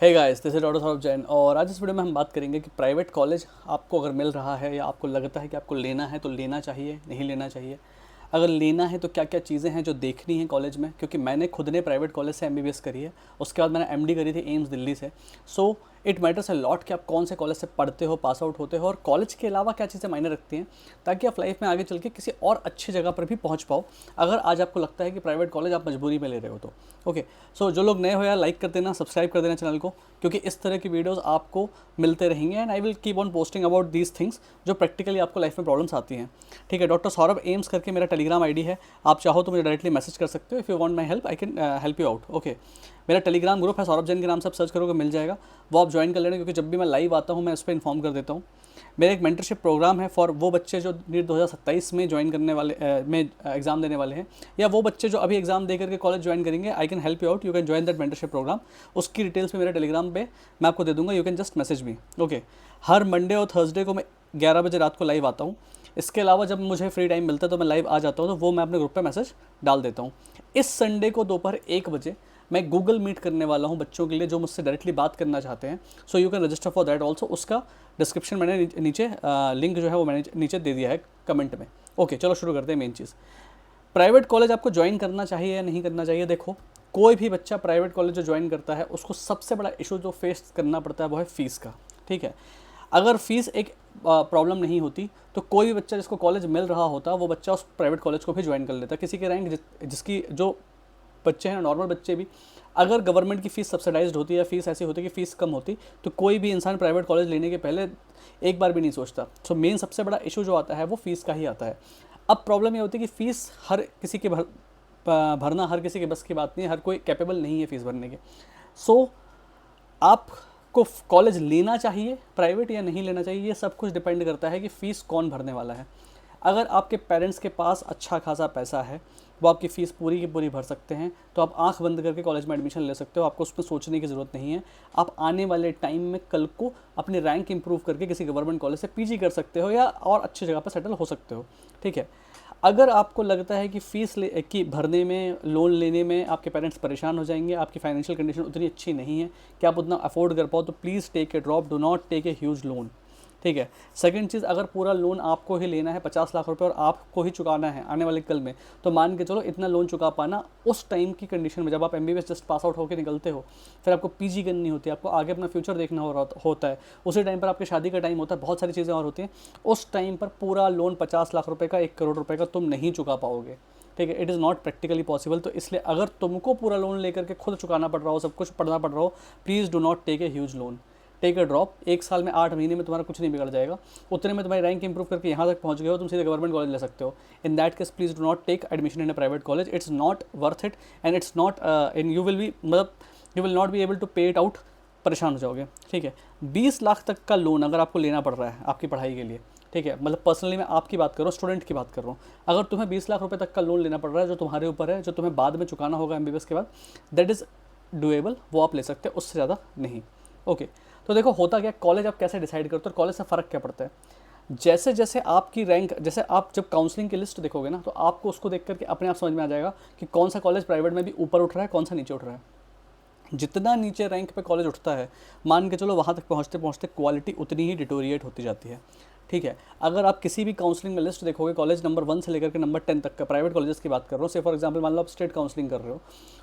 Hey guys, this is doctor Saurabh Jain और आज इस वीडियो में हम बात करेंगे कि प्राइवेट कॉलेज आपको अगर मिल रहा है या आपको लगता है कि आपको लेना है तो लेना चाहिए, नहीं लेना चाहिए। अगर लेना है तो क्या क्या चीज़ें हैं जो देखनी है कॉलेज में, क्योंकि मैंने खुद ने प्राइवेट कॉलेज से एमबीबीएस करी है। उसके बाद मैंने एमडी करी थी एम्स दिल्ली से। So it matters a lot कि आप कौन से कॉलेज से पढ़ते हो, पास आउट होते हो, और कॉलेज के अलावा क्या चीज़ें मायने रखती हैं ताकि आप लाइफ में आगे चल के किसी और अच्छी जगह पर भी पहुंच पाओ, अगर आज आपको लगता है कि प्राइवेट कॉलेज आप मजबूरी में ले रहे हो तो। ओके, सो जो लोग नए हो यार, लाइक कर देना, सब्सक्राइब कर देना चैनल को, क्योंकि इस तरह की वीडियोस आपको मिलते रहेंगे and I will keep on posting about these things जो प्रैक्टिकली आपको लाइफ में प्रॉब्लम्स आती हैं। ठीक है, डॉक्टर सौरभ एम्स करके मेरा टेलीग्राम आईडी है। आप चाहो तो मुझे डायरेक्टली मैसेज कर सकते हो। If you want my help I can help you out. Okay, मेरा टेलीग्राम ग्रुप है, सौरभ जैन के नाम से आप सर्च करोगे मिल जाएगा। वो आप ज्वाइन कर लेना, क्योंकि जब भी मैं लाइव आता हूँ मैं उस पर इन्फॉर्म कर देता हूँ। मेरा एक मेंटरशिप प्रोग्राम है फॉर वो बच्चे जो नीट 2027 में ज्वाइन करने वाले में एग्ज़ाम देने वाले हैं, या वो बच्चे जो अभी एग्ज़ाम दे करके कॉलेज ज्वाइन करेंगे। I can help you out, you can join that mentorship program. उसकी डिटेल्स में मेरे टेलीग्राम पे मैं आपको दे दूंगा, you can just message me. Okay, हर मंडे और थर्सडे को मैं 11 बजे रात को लाइव आता हूँ। इसके अलावा जब मुझे फ्री टाइम मिलता है तो मैं लाइव आ जाता हूँ, तो वो मैं अपने ग्रुप पे मैसेज डाल देता हूँ। इस संडे को दोपहर 1 बजे मैं गूगल मीट करने वाला हूँ बच्चों के लिए जो मुझसे डायरेक्टली बात करना चाहते हैं। So you can register for that also. उसका डिस्क्रिप्शन मैंने नीचे लिंक जो है वो मैंने नीचे दे दिया है कमेंट में। ओके, चलो शुरू करते हैं मेन चीज़। प्राइवेट कॉलेज आपको ज्वाइन करना चाहिए या नहीं करना चाहिए। देखो, कोई भी बच्चा प्राइवेट कॉलेज जो ज्वाइन करता है उसको सबसे बड़ा इशू जो फेस करना पड़ता है वो है फ़ीस का। ठीक है, अगर फीस एक प्रॉब्लम नहीं होती तो कोई भी बच्चा जिसको कॉलेज मिल रहा होता वो बच्चा उस प्राइवेट कॉलेज को भी ज्वाइन कर लेता। किसी के रैंक जिसकी जो बच्चे हैं, नॉर्मल बच्चे भी, अगर गवर्नमेंट की फ़ीस सब्सिडाइज्ड होती है, फ़ीस ऐसी होती है कि फ़ीस कम होती, तो कोई भी इंसान प्राइवेट कॉलेज लेने के पहले एक बार भी नहीं सोचता। सो मेन सबसे बड़ा इशू जो आता है वो फ़ीस का ही आता है। अब प्रॉब्लम ये होती है कि फ़ीस हर किसी के भरना हर किसी के बस की बात नहीं है, हर कोई कैपेबल नहीं है फ़ीस भरने के। सो आपको कॉलेज लेना चाहिए प्राइवेट या नहीं लेना चाहिए, ये सब कुछ डिपेंड करता है कि फ़ीस कौन भरने वाला है। अगर आपके पेरेंट्स के पास अच्छा खासा पैसा है, वो आपकी फ़ीस पूरी की पूरी भर सकते हैं, तो आप आंख बंद करके कॉलेज में एडमिशन ले सकते हो। आपको उसमें सोचने की ज़रूरत नहीं है। आप आने वाले टाइम में कल को अपनी रैंक इंप्रूव करके किसी गवर्नमेंट कॉलेज से पीजी कर सकते हो या और अच्छी जगह पर सेटल हो सकते हो। ठीक है, अगर आपको लगता है कि की भरने में, लोन लेने में आपके पेरेंट्स परेशान हो जाएंगे, आपकी फाइनेंशियल कंडीशन उतनी अच्छी नहीं है कि आप उतना अफोर्ड कर पाओ, तो please take a drop, do not take a huge loan. ठीक है, सेकंड चीज़, अगर पूरा लोन आपको ही लेना है 50 लाख रुपए और आपको ही चुकाना है आने वाले कल में, तो मान के चलो इतना लोन चुका पाना उस टाइम की कंडीशन में, जब आप एमबीबीएस जस्ट पास आउट होकर निकलते हो, फिर आपको पीजी करनी होती है, आपको आगे अपना फ्यूचर देखना होता है, उसी टाइम पर आपकी शादी का टाइम होता है, बहुत सारी चीज़ें और होती हैं। उस टाइम पर पूरा लोन 50 लाख रुपये का, 1 करोड़ रुपये का तुम नहीं चुका पाओगे। ठीक है, it is not practically possible. तो इसलिए अगर तुमको पूरा लोन लेकर के खुद चुकाना पड़ रहा हो, सब कुछ पढ़ना पड़ रहा हो, please do not take a huge loan, take a drop. 1 साल में 8 महीने में तुम्हारा कुछ नहीं बिगड़ जाएगा। उतने में तुम्हारी रैंक इंप्रूव करके यहाँ तक पहुँच गए हो, तुम सीधे गवर्नमेंट कॉलेज ले सकते हो। In that case please do not take admission in a private college, it's not worth it and it's not in you will be, मतलब you will not be able to pay it out, परेशान हो जाओगे। ठीक है, 20 लाख तक का loan अगर आपको लेना पड़ रहा है आपकी पढ़ाई के लिए, ठीक है, मतलब पर्सनली मैं आपकी बात कर रहा हूँ, स्टूडेंट की बात कर रहा हूँ, अगर तुम्हें 20 लाख रुपए तक का लोन लेना पड़ रहा है जो तुम्हारे ऊपर है, जो तुम्हें बाद में चुकाना होगा एमबीबीएस के बाद, दैट इज़ डुएबल, वो आप ले सकते हैं, उससे ज़्यादा नहीं। ओके, तो देखो होता क्या, कॉलेज आप कैसे डिसाइड करते हो और कॉलेज से फ़र्क क्या पड़ता है। जैसे जैसे आपकी रैंक, जैसे आप जब काउंसलिंग की लिस्ट देखोगे ना, तो आपको उसको देख करके अपने आप समझ में आ जाएगा कि कौन सा कॉलेज प्राइवेट में भी ऊपर उठ रहा है, कौन सा नीचे उठ रहा है। जितना नीचे रैंक पे कॉलेज उठता है, मान के चलो वहाँ तक पहुँचते पहुँचते क्वालिटी उतनी ही डिटोरिएट होती जाती है। ठीक है, अगर आप किसी भी काउंसलिंग में लिस्ट देखोगे, कॉलेज नंबर 1 से लेकर के नंबर 10 तक का, प्राइवेट कॉलेजेस की बात कर रहा हूँ, से फॉर एग्जांपल मान लो आप स्टेट काउंसलिंग कर रहे हो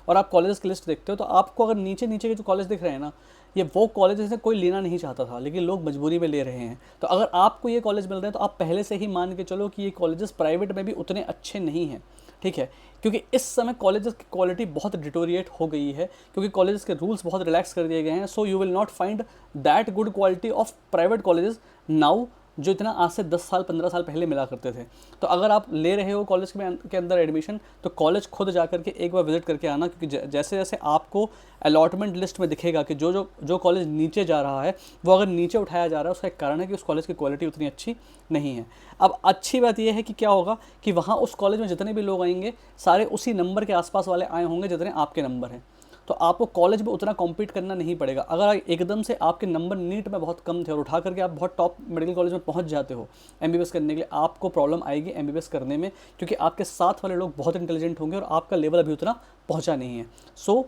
और आप कॉलेजेस की लिस्ट देखते हो, तो आपको अगर नीचे नीचे के जो कॉलेज दिख रहे हैं ना, ये वो कॉलेजेस हैं कोई लेना नहीं चाहता था लेकिन लोग मजबूरी में ले रहे हैं। तो अगर आपको ये कॉलेज मिल रहे हैं तो आप पहले से ही मान के चलो कि ये कॉलेजेस प्राइवेट में भी उतने अच्छे नहीं हैं। ठीक है, क्योंकि इस समय कॉलेजेस की क्वालिटी बहुत डिटोरिएट हो गई है, क्योंकि कॉलेजेस के रूल्स बहुत रिलैक्स कर दिए गए हैं। So you will not find that good quality of private colleges now, जो इतना आज से 10 साल 15 साल पहले मिला करते थे। तो अगर आप ले रहे हो कॉलेज के अंदर एडमिशन, तो कॉलेज खुद जा करके एक बार विजिट करके आना, क्योंकि जैसे जैसे आपको अलॉटमेंट लिस्ट में दिखेगा कि जो कॉलेज नीचे जा रहा है, वो अगर नीचे उठाया जा रहा है, उसका एक कारण है कि उस कॉलेज की क्वालिटी उतनी अच्छी नहीं है। अब अच्छी बात यह है कि क्या होगा कि वहाँ उस कॉलेज में जितने भी लोग आएंगे, सारे उसी नंबर के आसपास वाले आए होंगे जितने आपके नंबर हैं। तो आपको कॉलेज में उतना कॉम्पीट करना नहीं पड़ेगा। अगर एकदम से आपके नंबर नीट में बहुत कम थे और उठा करके आप बहुत टॉप मेडिकल कॉलेज में पहुंच जाते हो एमबीबीएस करने के लिए, आपको प्रॉब्लम आएगी एमबीबीएस करने में, क्योंकि आपके साथ वाले लोग बहुत इंटेलिजेंट होंगे और आपका लेवल अभी उतना पहुंचा नहीं है। सो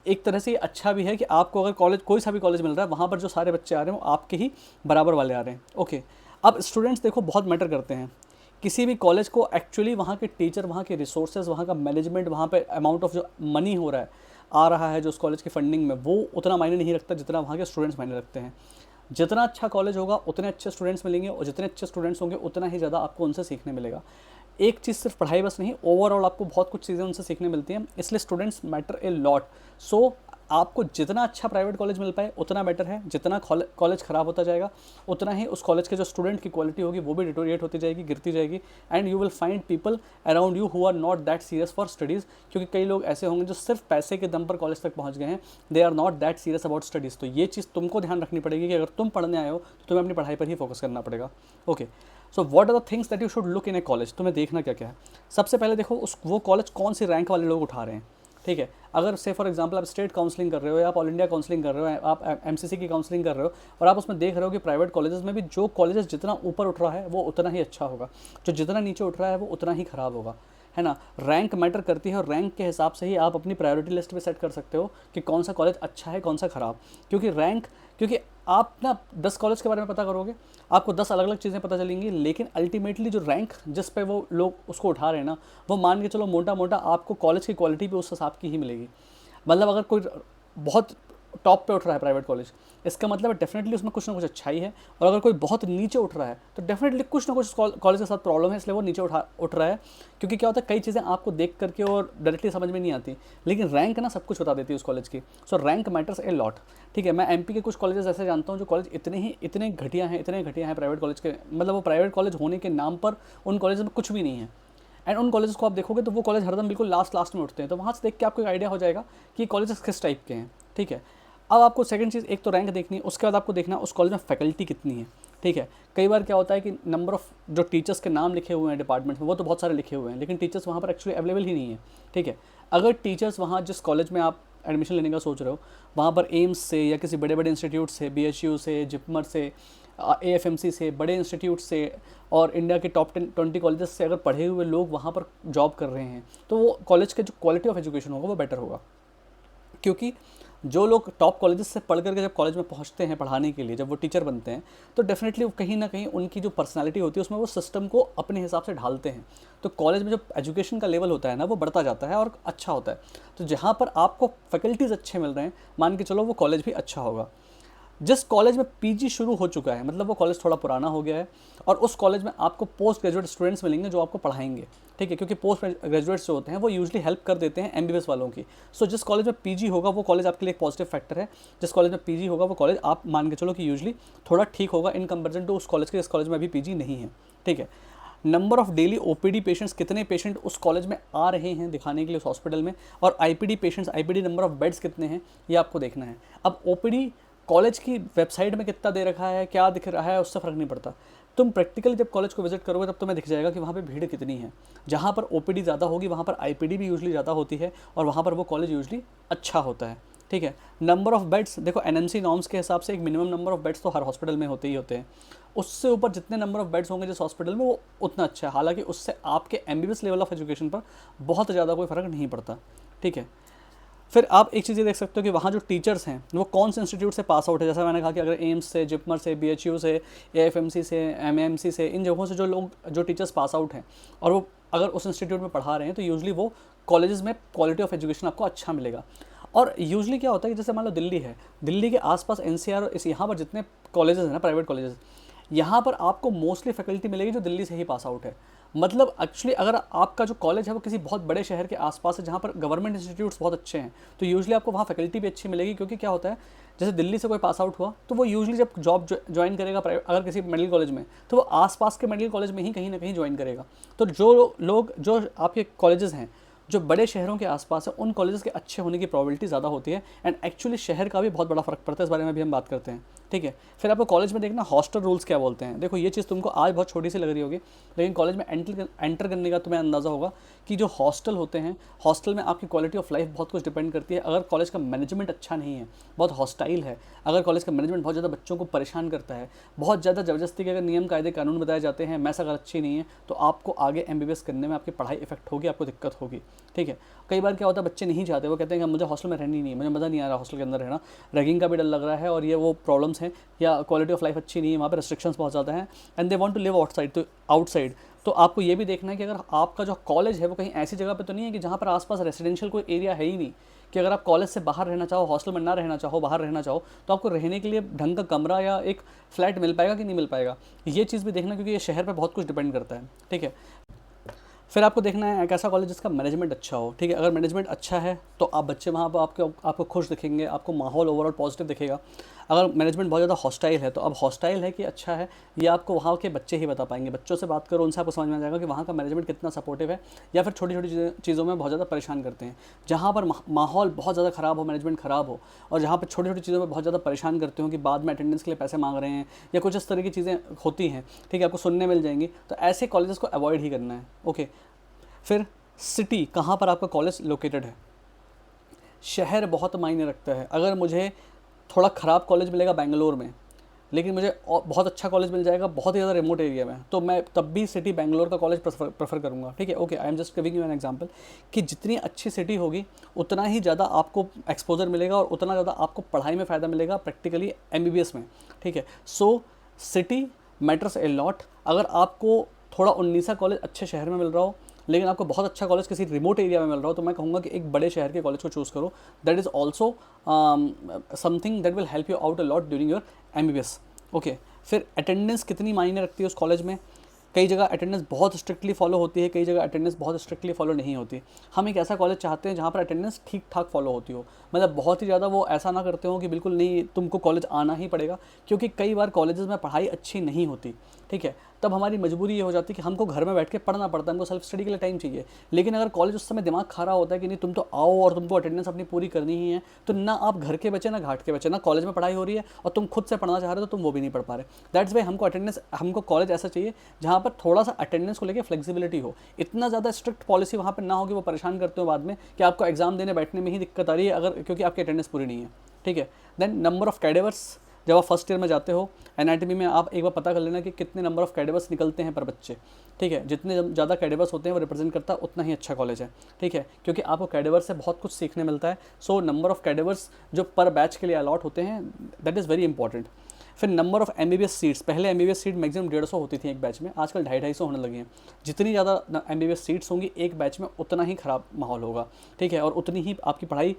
एक तरह से ये अच्छा भी है कि आपको अगर कॉलेज कोई सा भी कॉलेज मिल रहा है, वहाँ पर जो सारे बच्चे आ रहे हैं वो आपके ही बराबर वाले आ रहे हैं। ओके, अब स्टूडेंट्स देखो बहुत मैटर करते हैं। किसी भी कॉलेज को एक्चुअली वहाँ के टीचर, वहाँ के रिसोर्सेज, वहाँ का मैनेजमेंट, वहाँ पे अमाउंट ऑफ जो मनी हो रहा है, आ रहा है जो उस कॉलेज की फंडिंग में, वो उतना मायने नहीं रखता जितना वहाँ के स्टूडेंट्स मायने रखते हैं। जितना अच्छा कॉलेज होगा उतने अच्छे स्टूडेंट्स मिलेंगे, और जितने अच्छे स्टूडेंट्स होंगे उतना ही ज़्यादा आपको उनसे सीखने मिलेगा। एक चीज़ सिर्फ पढ़ाई बस नहीं, ओवरऑल आपको बहुत कुछ चीज़ें उनसे सीखने मिलती हैं, इसलिए स्टूडेंट्स मैटर ए लॉट। सो आपको जितना अच्छा प्राइवेट कॉलेज मिल पाए उतना बेटर है। जितना कॉलेज ख़राब होता जाएगा उतना ही उस कॉलेज के जो स्टूडेंट की क्वालिटी होगी वो भी डिटोरिएट होती जाएगी, गिरती जाएगी, and you will find people around you who are not that serious for studies. क्योंकि कई लोग ऐसे होंगे जो सिर्फ पैसे के दम पर कॉलेज तक पहुँच गए हैं, they are not that serious about studies. तो ये चीज़ तुमको ध्यान रखनी पड़ेगी कि अगर तुम पढ़ने आए हो तो तुम्हें अपनी पढ़ाई पर ही फोकस करना पड़ेगा। Okay, so what are the things that you should look in a college. तुम्हें देखना क्या क्या है। सबसे पहले देखो वो कॉलेज कौन सी रैंक वाले लोग उठा रहे हैं। ठीक है, अगर से फॉर एग्जांपल आप स्टेट काउंसलिंग कर रहे हो या आप ऑल इंडिया काउंसलिंग कर रहे हो, आप एमसीसी की काउंसलिंग कर रहे हो, और आप उसमें देख रहे हो कि प्राइवेट कॉलेजेस में भी जो कॉलेजेस जितना ऊपर उठ रहा है वो उतना ही अच्छा होगा, जो जितना नीचे उठ रहा है वो उतना ही ख़राब होगा, है ना। रैंक मैटर करती है, और रैंक के हिसाब से ही आप अपनी प्रायोरिटी लिस्ट पे सेट कर सकते हो कि कौन सा कॉलेज अच्छा है कौन सा ख़राब। क्योंकि आप ना 10 कॉलेज के बारे में पता करोगे, आपको 10 अलग अलग चीज़ें पता चलेंगी, लेकिन अल्टीमेटली जो रैंक जिस पे वो लोग उसको उठा रहे हैं ना, वो मान के चलो मोटा मोटा आपको कॉलेज की क्वालिटी भी उस हिसाब की ही मिलेगी। मतलब अगर कोई बहुत टॉप पे उठ रहा है प्राइवेट कॉलेज, इसका मतलब है डेफिनेटली उसमें कुछ ना कुछ अच्छाई है, और अगर कोई बहुत नीचे उठ रहा है तो डेफिनेटली कुछ ना कुछ कॉलेज के साथ प्रॉब्लम है, इसलिए वो नीचे उठ रहा है। क्योंकि क्या होता है, कई चीज़ें आपको देख करके और डायरेक्टली समझ में नहीं आती, लेकिन रैंक ना सब कुछ बता देती है उस कॉलेज की। सो रैंक मैटर्स ए लॉट। ठीक है, मैं एमपी के कुछ कॉलेजेस ऐसे जानता हूँ जो कॉलेज इतने घटिया हैं प्राइवेट कॉलेज के, मतलब वो प्राइवेट कॉलेज होने के नाम पर उन कॉलेज में कुछ भी नहीं है। एंड उन कॉलेज को आप देखोगे तो वो कॉलेज हरदम बिल्कुल लास्ट में उठते हैं, तो वहाँ से देख के आपको एक आइडिया हो जाएगा कि कॉलेजेस किस टाइप के हैं। ठीक है, अब आपको सेकंड चीज़, एक तो रैंक देखनी है, उसके बाद आपको देखना उस कॉलेज में फैकल्टी कितनी है। ठीक है, कई बार क्या होता है कि नंबर ऑफ़ जो टीचर्स के नाम लिखे हुए हैं डिपार्टमेंट में वो तो बहुत सारे लिखे हुए हैं, लेकिन टीचर्स वहाँ पर एक्चुअली अवेलेबल ही नहीं है। ठीक है, अगर टीचर्स वहाँ जिस कॉलेज में आप एडमिशन लेने का सोच रहे हो वहाँ पर एम्स से या किसी बड़े बड़े इंस्टीट्यूट से, BHU से, जिपमर से, AFMC से, बड़े इंस्टीट्यूट से और इंडिया के टॉप 20 कॉलेजेस से अगर पढ़े हुए लोग वहाँ पर जॉब कर रहे हैं, तो वो कॉलेज के जो क्वालिटी ऑफ एजुकेशन होगा वो बेटर होगा। क्योंकि जो लोग टॉप कॉलेजेस से पढ़ करके जब कॉलेज में पहुंचते हैं पढ़ाने के लिए, जब वो टीचर बनते हैं, तो डेफिनेटली कहीं ना कहीं उनकी जो पर्सनालिटी होती है उसमें वो सिस्टम को अपने हिसाब से ढालते हैं। तो कॉलेज में जो एजुकेशन का लेवल होता है ना वो बढ़ता जाता है और अच्छा होता है। तो जहाँ पर आपको फैकल्टीज़ अच्छे मिल रहे हैं, मान के चलो वो कॉलेज भी अच्छा होगा। जिस कॉलेज में पीजी शुरू हो चुका है, मतलब वो कॉलेज थोड़ा पुराना हो गया है, और उस कॉलेज में आपको पोस्ट ग्रेजुएट स्टूडेंट्स मिलेंगे जो आपको पढ़ाएंगे। ठीक है, क्योंकि पोस्ट ग्रेजुएट्स जो होते हैं वो यूजली हेल्प कर देते हैं MBBS वालों की। सो जिस कॉलेज में पीजी होगा वो कॉलेज आपके लिए एक पॉजिटिव फैक्टर है। जिस कॉलेज में पीजी होगा वो कॉलेज आप मान के चलो कि यूजली थोड़ा ठीक होगा इन कंपेरिजन टू उस कॉलेज के जिस कॉलेज में अभी पीजी नहीं है। ठीक है, number of daily OPD patients, कितने पेशेंट उस कॉलेज में आ रहे हैं दिखाने के लिए उस हॉस्पिटल में, और IPD patients, IPD number of beds कितने हैं, ये आपको देखना है। अब OPD कॉलेज की वेबसाइट में कितना दे रखा है, क्या दिख रहा है, उससे फ़र्क नहीं पड़ता। तुम प्रैक्टिकली जब कॉलेज को विजिट करोगे तब तुम्हें दिख जाएगा कि वहाँ पे भीड़ कितनी है। जहाँ पर OPD ज़्यादा होगी वहाँ पर IPD भी यूजली ज़्यादा होती है, और वहाँ पर वो कॉलेज यूजली अच्छा होता है। ठीक है, नंबर ऑफ़ बेड्स देखो, NMC नॉर्म्स के हिसाब से एक मिनिमम नंबर ऑफ़ बेड्स तो हर हॉस्पिटल में होते ही होते हैं। उससे ऊपर जितने नंबर ऑफ़ बेड्स होंगे जिस हॉस्पिटल में वो उतना अच्छा है। हालांकि उससे आपके MBBS लेवल ऑफ एजुकेशन पर बहुत ज़्यादा कोई फ़र्क नहीं पड़ता। ठीक है, फिर आप एक चीज़ ये देख सकते हो कि वहाँ जो टीचर्स हैं वो कौन से इंस्टीट्यूट से पास आउट है। जैसा मैंने कहा कि अगर एम्स से, जिपमर से, BHU से, AFMC से, MAMC से, इन जगहों से जो टीचर्स पास आउट हैं और वो अगर उस इंस्टीट्यूट में पढ़ा रहे हैं, तो यूजली वो कॉलेजेस में क्वालिटी ऑफ एजुकेशन आपको अच्छा मिलेगा। और यूजली क्या होता है कि जैसे मान लो दिल्ली है, दिल्ली के आसपास NCR, इस यहाँ पर जितने कॉलेजेस हैं ना प्राइवेट कॉलेजेस, यहाँ पर आपको मोस्टली फैकल्टी मिलेगी जो दिल्ली से ही पास आउट है। मतलब एक्चुअली अगर आपका जो कॉलेज है वो किसी बहुत बड़े शहर के आसपास है जहाँ पर गवर्नमेंट इंस्टीट्यूट्स बहुत अच्छे हैं, तो यूजली आपको वहाँ फैकल्टी भी अच्छी मिलेगी। क्योंकि क्या होता है, जैसे दिल्ली से कोई पास आउट हुआ तो वो यूजली जब जॉब ज्वाइन करेगा अगर किसी मेडिकल कॉलेज में, तो वो आसपास के मेडिकल कॉलेज में ही कहीं ना कहीं ज्वाइन करेगा। तो जो आपके कॉलेजेस हैं जो बड़े शहरों के आसपास है, उन कॉलेजेस के अच्छे होने की प्रोबेबिलिटी ज़्यादा होती है। एंड एक्चुअली शहर का भी बहुत बड़ा फ़र्क पड़ता है, इस बारे में भी हम बात करते हैं। ठीक है। फिर आपको कॉलेज में देखना हॉस्टल रूल्स क्या बोलते हैं। देखो ये चीज़ तुमको आज बहुत छोटी सी लग रही होगी, लेकिन कॉलेज में एंटर करने का तुम्हें अंदाज़ा होगा कि जो हॉस्टल होते हैं, हॉस्टल में आपकी क्वालिटी ऑफ लाइफ बहुत कुछ डिपेंड करती है। अगर कॉलेज का मैनेजमेंट अच्छा नहीं है, बहुत हॉस्टाइल है, अगर कॉलेज का मैनेजमेंट बहुत ज़्यादा बच्चों को परेशान करता है, बहुत ज़्यादा ज़बरदस्ती के अगर नियम कायदे कानून बताए जाते हैं, मैस अगर अच्छी नहीं है, तो आपको आगे MBBS करने में आपकी पढ़ाई इफेक्ट होगी, आपको दिक्कत होगी। ठीक है। कई बार क्या होता है, बच्चे नहीं चाहते, वो कहते हैं कि मुझे हॉस्टल में रहनी नहीं है, मुझे मज़ा नहीं आ रहा हॉस्टल के अंदर रहना, रैगिंग का भी डर लग रहा है, और ये वो प्रॉब्लम्स हैं, या क्वालिटी ऑफ लाइफ अच्छी नहीं है, वहाँ पे रेस्ट्रिक्शंस बहुत ज़्यादा हैं, and they want to live outside. तो आपको ये भी देखना है कि अगर आपका जो कॉलेज है वो कहीं ऐसी जगह पे तो नहीं है कि जहाँ पर आसपास रेसिडेंशियल कोई एरिया है ही नहीं, कि अगर आप कॉलेज से बाहर रहना चाहो, हॉस्टल में ना रहना चाहो, बाहर रहना चाहो, तो आपको रहने के लिए ढंग का कमरा या एक फ्लैट मिल पाएगा कि नहीं मिल पाएगा, ये चीज़ भी देखना, क्योंकि ये शहर पर बहुत कुछ डिपेंड करता है। ठीक है। फिर आपको देखना है एक ऐसा कॉलेज जिसका मैनेजमेंट अच्छा हो। ठीक है। अगर मैनेजमेंट अच्छा है तो आप बच्चे वहाँ पर आपको खुश दिखेंगे, आपको माहौल ओवरऑल पॉजिटिव दिखेगा। अगर मैनेजमेंट बहुत ज़्यादा हॉस्टाइल है, तो अब हॉस्टाइल है कि अच्छा है, ये आपको वहाँ के बच्चे ही बता पाएंगे। बच्चों से बात करो, उनसे आपको समझ में आ जाएगा कि वहाँ का मैनेजमेंट कितना सपोर्टिव है, या फिर छोटी छोटी चीज़ों में बहुत ज़्यादा परेशान करते हैं। जहाँ पर माहौल बहुत ज़्यादा ख़राब हो, मैनेजमेंट ख़राब हो, और जहाँ पर छोटी छोटी चीज़ों में बहुत ज़्यादा परेशान करते हो कि बाद में अटेंडेंस के लिए पैसे मांग रहे हैं, या कुछ इस तरह की चीज़ें होती हैं, ठीक है, आपको सुनने मिल जाएंगी, तो ऐसे कॉलेजेस को अवॉइड ही करना है। ओके। फिर सिटी, कहाँ पर आपका कॉलेज लोकेटेड है। शहर बहुत मायने रखता है। अगर मुझे थोड़ा ख़राब कॉलेज मिलेगा बेंगलोर में, लेकिन मुझे बहुत अच्छा कॉलेज मिल जाएगा बहुत ही ज़्यादा रिमोट एरिया में, तो मैं तब भी सिटी बेंगलोर का कॉलेज प्रेफर करूँगा। ठीक है। Okay, I am just giving you an example कि जितनी अच्छी सिटी होगी उतना ही ज़्यादा आपको एक्सपोजर मिलेगा, और उतना ज़्यादा आपको पढ़ाई में फ़ायदा मिलेगा प्रैक्टिकली MBBS में। ठीक है। सो सिटी मैटर्स ए लॉट। अगर आपको थोड़ा 19 कॉलेज अच्छे शहर में मिल रहा हो, लेकिन आपको बहुत अच्छा कॉलेज किसी रिमोट एरिया में मिल रहा हो, तो मैं कहूँगा कि एक बड़े शहर के कॉलेज को चूज़ करो। That is also something that will help you out a lot during your MBBS। Okay. फिर अटेंडेंस कितनी मायने रखती है उस कॉलेज में। कई जगह अटेंडेंस बहुत स्ट्रिक्टली फॉलो होती है, कई जगह अटेंडेंस बहुत स्ट्रिक्टली फॉलो नहीं होती। हम एक ऐसा कॉलेज चाहते हैं जहाँ पर अटेंडेंस ठीक ठाक फॉलो होती हो, मतलब बहुत ही ज़्यादा वो ऐसा ना करते हो कि बिल्कुल नहीं, तुमको कॉलेज आना ही पड़ेगा, क्योंकि कई बार कॉलेजेस में पढ़ाई अच्छी नहीं होती। ठीक है। तब हमारी मजबूरी ये हो जाती है कि हमको घर में बैठ के पढ़ना पड़ता है, हमको सेल्फ स्टडी के लिए टाइम चाहिए। लेकिन अगर कॉलेज उस समय दिमाग खा रहा होता है कि नहीं तुम तो आओ और तुमको अटेंडेंस अपनी पूरी करनी ही है, तो ना आप घर के बचे ना घाट के बचे, ना कॉलेज में पढ़ाई हो रही है और तुम खुद से पढ़ना चाह रहे हो तो तुम वो भी नहीं पढ़ पा रहे। दैट्स वाई हमको कॉलेज ऐसा चाहिए जहाँ पर थोड़ा सा अटेंडेंस को लेकर फ्लेक्सिबिलिटी हो। इतना ज़्यादा स्ट्रिक्ट पॉलिसी वहाँ पर ना हो कि वो परेशान करते हो बाद में कि आपको एग्जाम देने बैठने में ही दिक्कत आ रही है, अगर क्योंकि आपकी अटेंडेंस पूरी नहीं है। ठीक है। देन नंबर ऑफ कैडेवर्स, जब आप फर्स्ट ईयर में जाते हो एनाटॉमी में, आप एक बार पता कर लेना कि कितने नंबर ऑफ कैडेवर्स निकलते हैं पर बच्चे। ठीक है। जितने ज़्यादा कैडेवर्स होते हैं वो रिप्रेजेंट करता है उतना ही अच्छा कॉलेज है। ठीक है। क्योंकि आपको कैडेवर्स से बहुत कुछ सीखने मिलता है। सो नंबर ऑफ कैडेवर्स जो पर बैच के लिए अलॉट होते हैं, दैट इज़ वेरी इंपॉर्टेंट। फिर नंबर ऑफ MBBS सीट्स, पहले MBBS सीट मैक्सिमम 150 होती थी एक बैच में, आजकल 250-250 होने लगी हैं। जितनी ज़्यादा MBBS सीट्स होंगी एक बैच में, उतना ही ख़राब माहौल होगा। ठीक है। और उतनी ही आपकी पढ़ाई,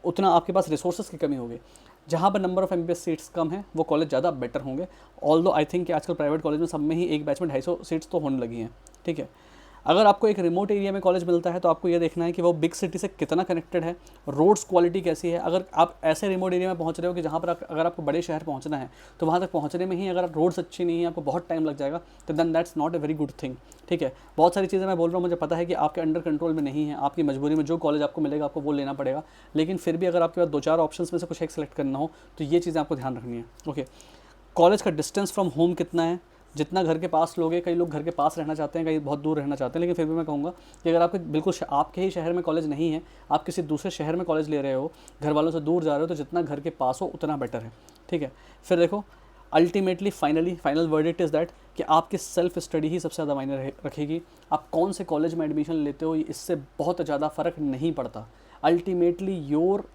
उतना आपके पास रिसोर्सेज की कमी होगी। जहाँ पर नंबर ऑफ MBBS सीट्स कम है वो कॉलेज ज़्यादा बेटर होंगे। ऑल्दो आई थिंक कि आजकल प्राइवेट कॉलेज में सब में ही एक बैच में 250 सीट्स तो होने लगी हैं। ठीक है। अगर आपको एक रिमोट एरिया में कॉलेज मिलता है तो आपको ये देखना है कि वो बिग सिटी से कितना कनेक्टेड है, रोड्स क्वालिटी कैसी है। अगर आप ऐसे रिमोट एरिया में पहुंच रहे हो कि जहाँ पर अगर आपको बड़े शहर पहुंचना है, तो वहाँ तक पहुंचने में ही अगर रोड्स अच्छी नहीं है, आपको बहुत टाइम लग जाएगा, तो then that's not a very good thing. ठीक है। बहुत सारी चीज़ें मैं बोल रहा हूँ, मुझे पता है कि आपके अंडर कंट्रोल में नहीं है, आपकी मजबूरी में जो कॉलेज आपको मिलेगा आपको वो लेना पड़ेगा, लेकिन फिर भी अगर आपके पास 2-4 ऑप्शन में से कुछ एक सेलेक्ट करना हो तो ये चीज़ें आपको ध्यान रखनी है। ओके। कॉलेज का डिस्टेंस फ्रॉम होम कितना है, जितना घर के पास लोगे, कई लोग घर के पास रहना चाहते हैं, कई बहुत दूर रहना चाहते हैं, लेकिन फिर भी मैं कहूँगा कि अगर आपके बिल्कुल आपके ही शहर में कॉलेज नहीं है, आप किसी दूसरे शहर में कॉलेज ले रहे हो, घर वालों से दूर जा रहे हो, तो जितना घर के पास हो उतना बेटर है। ठीक है। फिर देखो ultimately final verdict is that कि आपकी सेल्फ स्टडी ही सबसे ज़्यादा मायने रखेगी। आप कौन से कॉलेज में एडमिशन लेते हो इससे बहुत ज़्यादा फ़र्क नहीं पड़ता। Ultimately your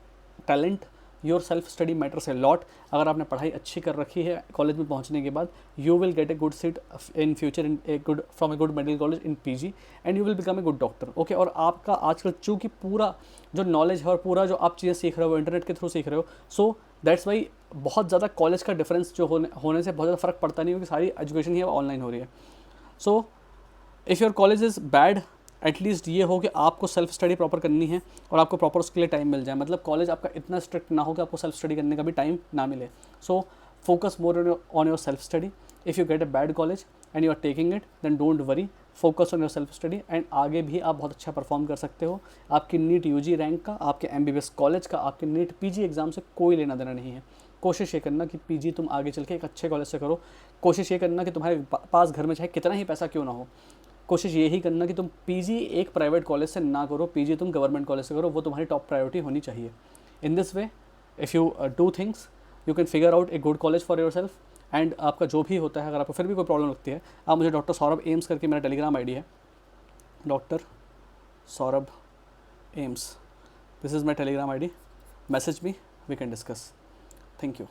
talent, your self study matters a lot. अगर आपने पढ़ाई अच्छी कर रखी है कॉलेज में पहुंचने के बाद, you will get a good seat in future in a good from a good medical college in PG, and you will become a good doctor. Okay. और आपका आजकल चूँकि पूरा जो नॉलेज है और पूरा जो आप चीज़ें सीख रहे हो इंटरनेट के थ्रू सीख रहे हो, सो दैट्स वाई बहुत ज़्यादा कॉलेज का डिफरेंस जो होने से बहुत ज़्यादा फ़र्क पड़ता नहीं, क्योंकि सारी एजुकेशन ही अब ऑनलाइन हो रही है। So if your college is bad, at least ये हो कि आपको सेल्फ स्टडी प्रॉपर करनी है और आपको प्रॉपर उसके लिए टाइम मिल जाए। मतलब कॉलेज आपका इतना स्ट्रिक्ट ना हो कि आपको सेल्फ स्टडी करने का भी टाइम ना मिले। So focus more on your self study. If you get a bad college, and you are taking it, then don't worry, focus on your self study and आगे भी आप बहुत अच्छा परफॉर्म कर सकते हो। आपकी नीट यूजी रैंक का, आपके एमबीबीएस कॉलेज का, आपके नीट पीजी एग्जाम से कोई लेना देना नहीं है। कोशिश ये करना कि पीजी तुम आगे चल के एक अच्छे कॉलेज से करो। कोशिश ये करना कि तुम्हारे पास घर में चाहे कितना ही पैसा क्यों ना हो, कोशिश यही करना कि तुम पीजी एक प्राइवेट कॉलेज से ना करो, पीजी तुम गवर्नमेंट कॉलेज से करो, वो तुम्हारी टॉप प्रायोरिटी होनी चाहिए। In this way if you do things you can figure out a good college for your self. And आपका जो भी होता है, अगर आपको फिर भी कोई प्रॉब्लम लगती है, आप मुझे डॉक्टर सौरभ एम्स करके मेरा टेलीग्राम आईडी है, doctor Saurabh AIIMS, this is my Telegram ID, message me, we can discuss. Thank you.